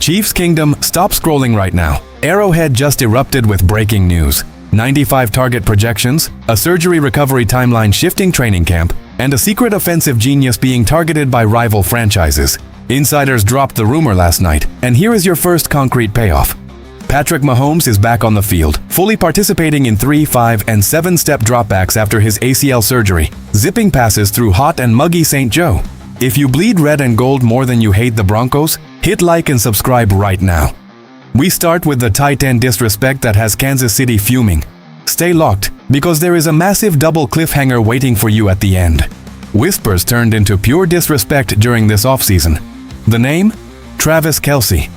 Chiefs Kingdom, stop scrolling right now. Arrowhead just erupted with breaking news. 95 target projections, a surgery recovery timeline shifting training camp, and a secret offensive genius being targeted by rival franchises. Insiders dropped the rumor last night, and here is your first concrete payoff. Patrick Mahomes is back on the field, fully participating in 3, 5, and 7-step dropbacks after his ACL surgery, zipping passes through hot and muggy St. Joe. If you bleed red and gold more than you hate the Broncos, hit like and subscribe right now. We start with the tight end disrespect that has Kansas City fuming. Stay locked, because there is a massive double cliffhanger waiting for you at the end. Whispers turned into pure disrespect during this offseason. The name? Travis Kelce.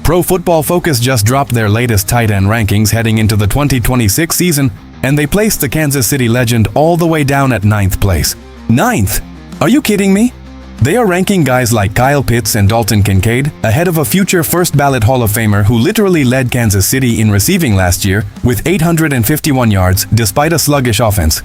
Pro Football Focus just dropped their latest tight end rankings heading into the 2026 season, and they placed the Kansas City legend all the way down at 9th place. 9th? Are you kidding me? They are ranking guys like Kyle Pitts and Dalton Kincaid ahead of a future first-ballot Hall of Famer who literally led Kansas City in receiving last year with 851 yards despite a sluggish offense.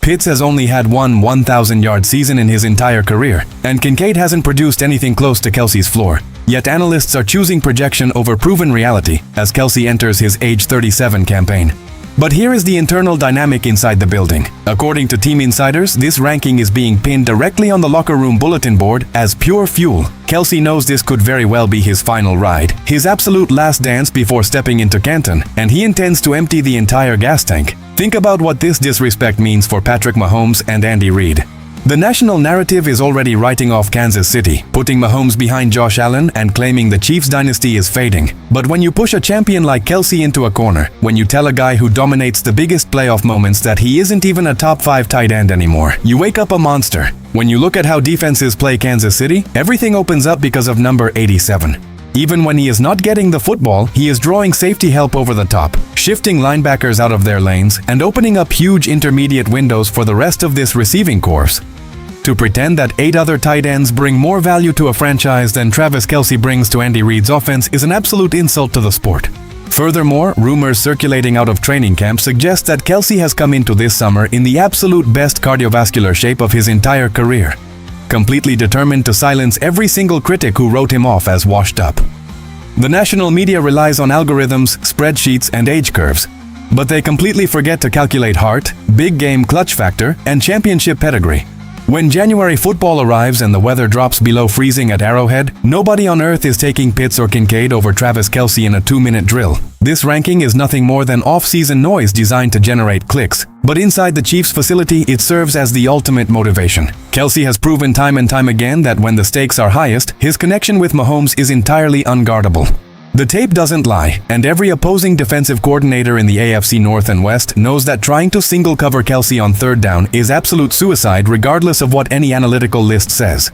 Pitts has only had one 1,000-yard season in his entire career, and Kincaid hasn't produced anything close to Kelce's floor. Yet analysts are choosing projection over proven reality as Kelce enters his age 37 campaign. But here is the internal dynamic inside the building. According to team insiders, this ranking is being pinned directly on the locker room bulletin board as pure fuel. Kelce knows this could very well be his final ride, his absolute last dance before stepping into Canton, and he intends to empty the entire gas tank. Think about what this disrespect means for Patrick Mahomes and Andy Reid. The national narrative is already writing off Kansas City, putting Mahomes behind Josh Allen and claiming the Chiefs dynasty is fading. But when you push a champion like Kelce into a corner, when you tell a guy who dominates the biggest playoff moments that he isn't even a top 5 tight end anymore, you wake up a monster. When you look at how defenses play Kansas City, everything opens up because of number 87. Even when he is not getting the football, he is drawing safety help over the top, shifting linebackers out of their lanes, and opening up huge intermediate windows for the rest of this receiving corps. To pretend that 8 other tight ends bring more value to a franchise than Travis Kelce brings to Andy Reid's offense is an absolute insult to the sport. Furthermore, rumors circulating out of training camp suggest that Kelce has come into this summer in the absolute best cardiovascular shape of his entire career, completely determined to silence every single critic who wrote him off as washed up. The national media relies on algorithms, spreadsheets, and age curves, but they completely forget to calculate heart, big game clutch factor, and championship pedigree. When January football arrives and the weather drops below freezing at Arrowhead, nobody on earth is taking Pitts or Kincaid over Travis Kelce in a 2-minute drill. This ranking is nothing more than off-season noise designed to generate clicks. But inside the Chiefs facility, it serves as the ultimate motivation. Kelce has proven time and time again that when the stakes are highest, his connection with Mahomes is entirely unguardable. The tape doesn't lie, and every opposing defensive coordinator in the AFC North and West knows that trying to single cover Kelce on 3rd down is absolute suicide regardless of what any analytical list says.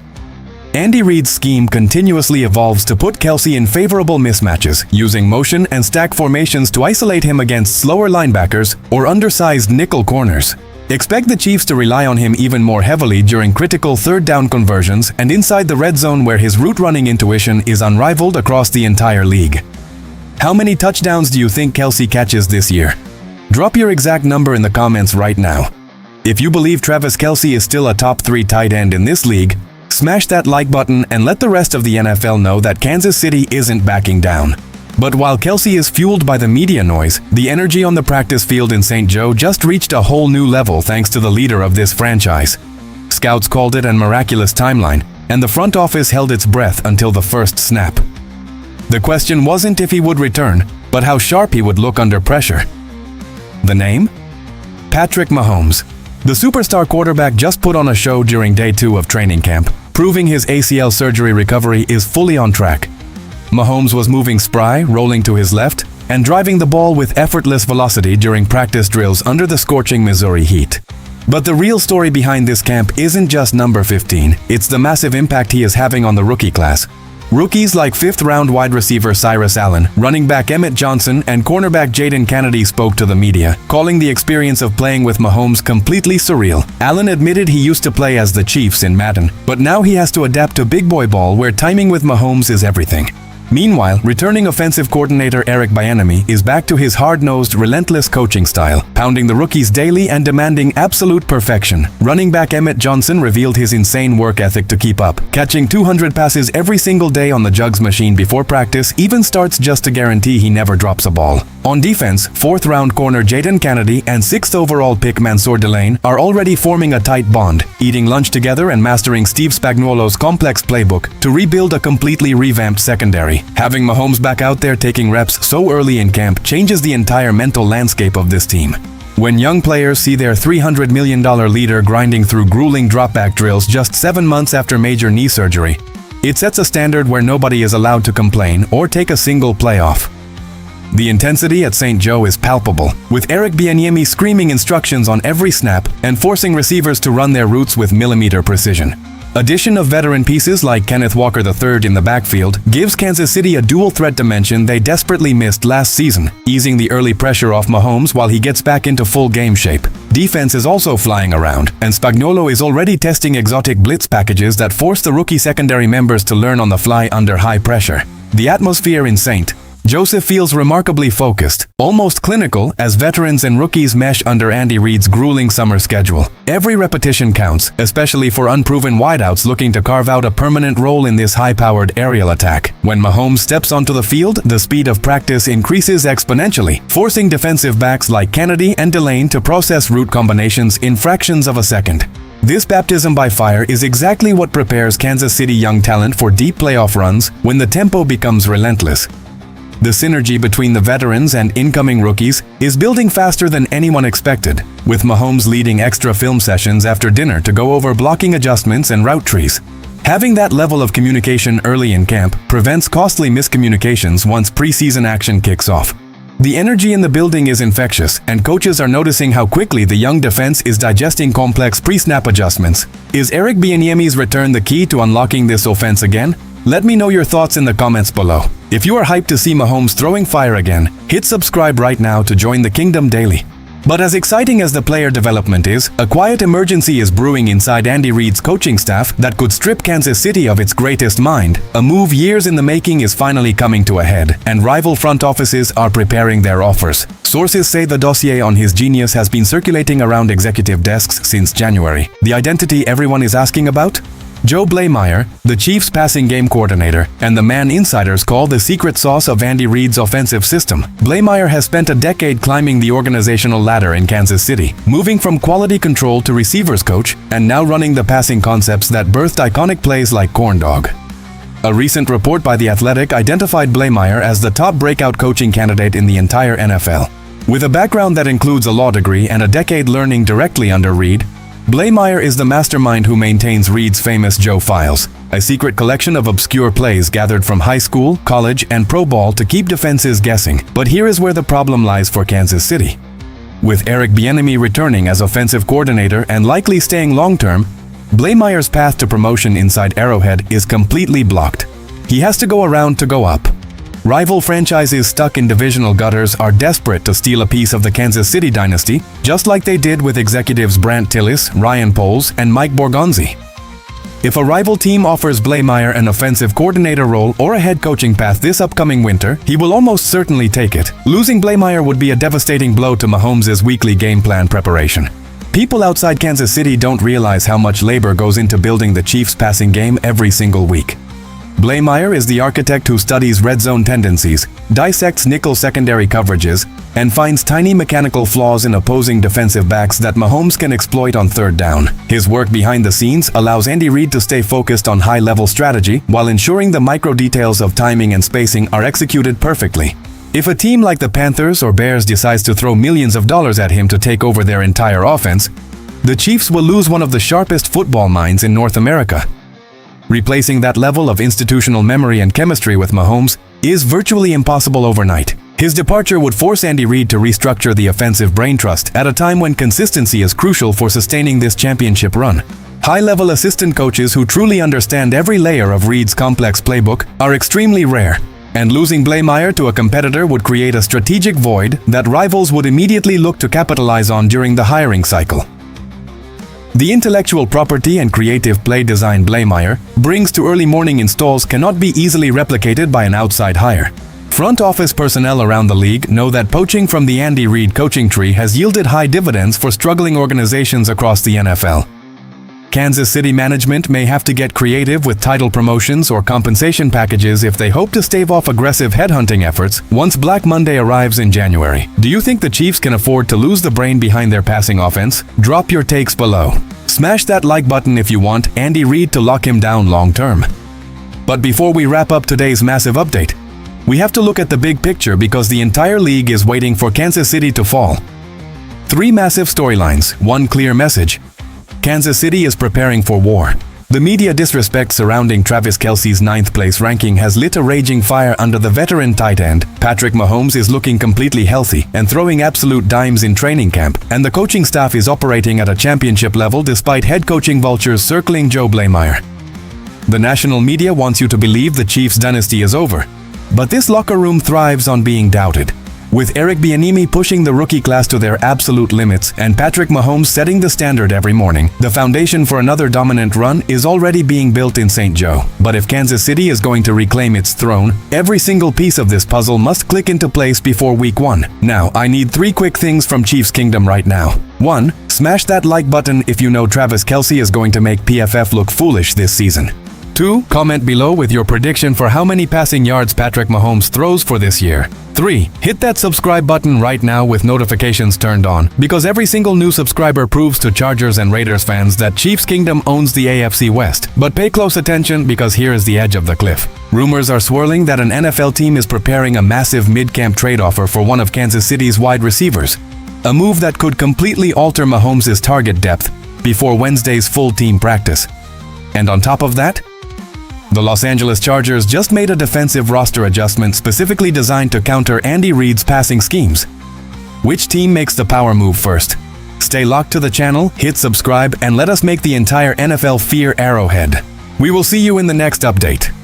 Andy Reid's scheme continuously evolves to put Kelce in favorable mismatches, using motion and stack formations to isolate him against slower linebackers or undersized nickel corners. Expect the Chiefs to rely on him even more heavily during critical 3rd down conversions and inside the red zone where his route running intuition is unrivaled across the entire league. How many touchdowns do you think Kelce catches this year? Drop your exact number in the comments right now. If you believe Travis Kelce is still a top 3 tight end in this league, smash that like button and let the rest of the NFL know that Kansas City isn't backing down. But while Kelce is fueled by the media noise, the energy on the practice field in St. Joe just reached a whole new level thanks to the leader of this franchise. Scouts called it a miraculous timeline, and the front office held its breath until the first snap. The question wasn't if he would return, but how sharp he would look under pressure. The name? Patrick Mahomes. The superstar quarterback just put on a show during day 2 of training camp, proving his ACL surgery recovery is fully on track. Mahomes was moving spry, rolling to his left, and driving the ball with effortless velocity during practice drills under the scorching Missouri heat. But the real story behind this camp isn't just number 15, it's the massive impact he is having on the rookie class. Rookies like 5th-round wide receiver Cyrus Allen, running back Emmett Johnson, and cornerback Jaden Kennedy spoke to the media, calling the experience of playing with Mahomes completely surreal. Allen admitted he used to play as the Chiefs in Madden, but now he has to adapt to big boy ball where timing with Mahomes is everything. Meanwhile, returning offensive coordinator Eric Bieniemy is back to his hard-nosed, relentless coaching style, pounding the rookies daily and demanding absolute perfection. Running back Emmett Johnson revealed his insane work ethic to keep up, catching 200 passes every single day on the jugs machine before practice, even starts just to guarantee he never drops a ball. On defense, 4th-round corner Jaden Kennedy and 6th overall pick Mansour Delane are already forming a tight bond, eating lunch together and mastering Steve Spagnuolo's complex playbook to rebuild a completely revamped secondary. Having Mahomes back out there taking reps so early in camp changes the entire mental landscape of this team. When young players see their $300 million leader grinding through grueling dropback drills just 7 months after major knee surgery, it sets a standard where nobody is allowed to complain or take a single play off. The intensity at St. Joe is palpable, with Eric Bieniemy screaming instructions on every snap and forcing receivers to run their routes with millimeter precision. Addition of veteran pieces like Kenneth Walker III in the backfield gives Kansas City a dual-threat dimension they desperately missed last season, easing the early pressure off Mahomes while he gets back into full game shape. Defense is also flying around, and Spagnuolo is already testing exotic blitz packages that force the rookie secondary members to learn on the fly under high pressure. The atmosphere in St. Joseph feels remarkably focused, almost clinical, as veterans and rookies mesh under Andy Reid's grueling summer schedule. Every repetition counts, especially for unproven wideouts looking to carve out a permanent role in this high-powered aerial attack. When Mahomes steps onto the field, the speed of practice increases exponentially, forcing defensive backs like Kennedy and Delane to process route combinations in fractions of a second. This baptism by fire is exactly what prepares Kansas City young talent for deep playoff runs when the tempo becomes relentless. The synergy between the veterans and incoming rookies is building faster than anyone expected, with Mahomes leading extra film sessions after dinner to go over blocking adjustments and route trees. Having that level of communication early in camp prevents costly miscommunications once preseason action kicks off. The energy in the building is infectious, and coaches are noticing how quickly the young defense is digesting complex pre-snap adjustments. Is Eric Bieniemy's return the key to unlocking this offense again? Let me know your thoughts in the comments below. If you are hyped to see Mahomes throwing fire again, hit subscribe right now to join the Kingdom Daily. But as exciting as the player development is, a quiet emergency is brewing inside Andy Reid's coaching staff that could strip Kansas City of its greatest mind. A move years in the making is finally coming to a head, and rival front offices are preparing their offers. Sources say the dossier on his genius has been circulating around executive desks since January. The identity everyone is asking about? Joe Blameyer, the Chiefs passing game coordinator, and the man insiders call the secret sauce of Andy Reid's offensive system. Blameyer has spent a decade climbing the organizational ladder in Kansas City, moving from quality control to receivers coach, and now running the passing concepts that birthed iconic plays like Corn Dog. A recent report by The Athletic identified Blameyer as the top breakout coaching candidate in the entire NFL. With a background that includes a law degree and a decade learning directly under Reid, Blameyer is the mastermind who maintains Reid's famous Joe Files, a secret collection of obscure plays gathered from high school, college, and pro ball to keep defenses guessing. But here is where the problem lies for Kansas City. With Eric Bieniemy returning as offensive coordinator and likely staying long-term, Blameyer's path to promotion inside Arrowhead is completely blocked. He has to go around to go up. Rival franchises stuck in divisional gutters are desperate to steal a piece of the Kansas City dynasty, just like they did with executives Brant Tillis, Ryan Poles, and Mike Borgonzi. If a rival team offers Blameyer an offensive coordinator role or a head coaching path this upcoming winter, he will almost certainly take it. Losing Blameyer would be a devastating blow to Mahomes' weekly game plan preparation. People outside Kansas City don't realize how much labor goes into building the Chiefs' passing game every single week. Blameyer is the architect who studies red zone tendencies, dissects nickel secondary coverages, and finds tiny mechanical flaws in opposing defensive backs that Mahomes can exploit on third down. His work behind the scenes allows Andy Reid to stay focused on high-level strategy while ensuring the micro details of timing and spacing are executed perfectly. If a team like the Panthers or Bears decides to throw millions of dollars at him to take over their entire offense, the Chiefs will lose one of the sharpest football minds in North America. Replacing that level of institutional memory and chemistry with Mahomes is virtually impossible overnight. His departure would force Andy Reid to restructure the offensive brain trust at a time when consistency is crucial for sustaining this championship run. High-level assistant coaches who truly understand every layer of Reid's complex playbook are extremely rare, and losing Blameyer to a competitor would create a strategic void that rivals would immediately look to capitalize on during the hiring cycle. The intellectual property and creative play design Blaymeyer brings to early morning installs cannot be easily replicated by an outside hire. Front office personnel around the league know that poaching from the Andy Reid coaching tree has yielded high dividends for struggling organizations across the NFL. Kansas City management may have to get creative with title promotions or compensation packages if they hope to stave off aggressive headhunting efforts once Black Monday arrives in January. Do you think the Chiefs can afford to lose the brain behind their passing offense? Drop your takes below. Smash that like button if you want Andy Reid to lock him down long term. But before we wrap up today's massive update, we have to look at the big picture because the entire league is waiting for Kansas City to fall. 3 massive storylines, 1 clear message. Kansas City is preparing for war. The media disrespect surrounding Travis Kelce's 9th place ranking has lit a raging fire under the veteran tight end. Patrick Mahomes is looking completely healthy and throwing absolute dimes in training camp, and the coaching staff is operating at a championship level despite head coaching vultures circling Joe Blaymeyer. The national media wants you to believe the Chiefs dynasty is over, but this locker room thrives on being doubted. With Eric Bieniemy pushing the rookie class to their absolute limits and Patrick Mahomes setting the standard every morning, the foundation for another dominant run is already being built in St. Joe. But if Kansas City is going to reclaim its throne, every single piece of this puzzle must click into place before week 1. Now, I need 3 quick things from Chiefs Kingdom right now. 1. Smash that like button if you know Travis Kelce is going to make PFF look foolish this season. 2. Comment below with your prediction for how many passing yards Patrick Mahomes throws for this year. 3. Hit that subscribe button right now with notifications turned on, because every single new subscriber proves to Chargers and Raiders fans that Chiefs Kingdom owns the AFC West. But pay close attention because here is the edge of the cliff. Rumors are swirling that an NFL team is preparing a massive mid-camp trade offer for one of Kansas City's wide receivers. A move that could completely alter Mahomes' target depth before Wednesday's full team practice. And on top of that, the Los Angeles Chargers just made a defensive roster adjustment specifically designed to counter Andy Reid's passing schemes. Which team makes the power move first? Stay locked to the channel, hit subscribe, and let us make the entire NFL fear Arrowhead. We will see you in the next update.